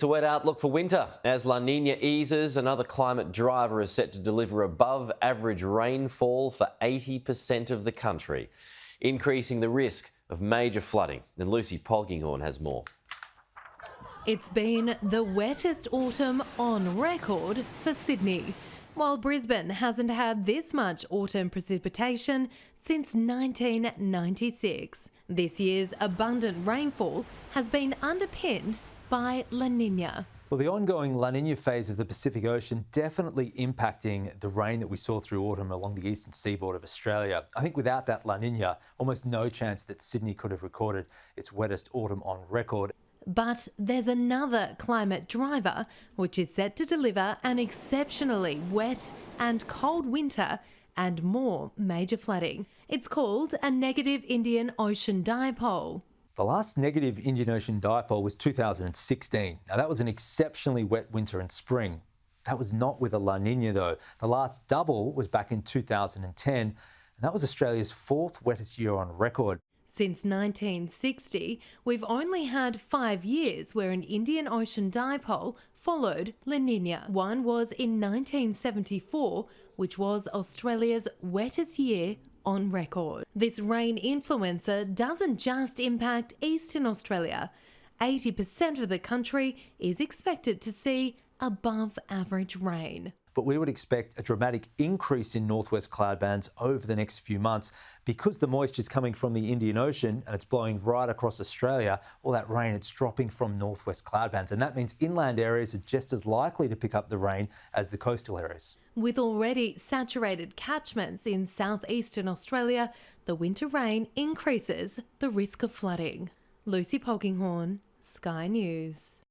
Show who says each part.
Speaker 1: It's a wet outlook for winter. As La Niña eases, another climate driver is set to deliver above average rainfall for 80% of the country, increasing the risk of major flooding. And Lucy Polkinghorne has more.
Speaker 2: It's been the wettest autumn on record for Sydney, while Brisbane hasn't had this much autumn precipitation since 1996. This year's abundant rainfall has been underpinned by La Niña.
Speaker 3: Well, the ongoing La Niña phase of the Pacific Ocean definitely impacting the rain that we saw through autumn along the eastern seaboard of Australia. I think without that La Niña, almost no chance that Sydney could have recorded its wettest autumn on record.
Speaker 2: But there's another climate driver which is set to deliver an exceptionally wet and cold winter and more major flooding. It's called a negative Indian Ocean Dipole.
Speaker 3: The last negative Indian Ocean Dipole was 2016. Now, that was an exceptionally wet winter and spring. That was not with a La Niña, though. The last double was back in 2010, and that was Australia's fourth wettest year on record.
Speaker 2: Since 1960, we've only had 5 years where an Indian Ocean Dipole followed La Niña. One was in 1974, which was Australia's wettest year on record. This rain influencer doesn't just impact eastern Australia. 80% of the country is expected to see above average rain.
Speaker 3: But we would expect a dramatic increase in northwest cloud bands over the next few months because the moisture is coming from the Indian Ocean and it's blowing right across Australia. All that rain, it's dropping from northwest cloud bands, and that means inland areas are just as likely to pick up the rain as the coastal areas.
Speaker 2: With already saturated catchments in southeastern Australia, the winter rain increases the risk of flooding. Lucy Polkinghorne, Sky News.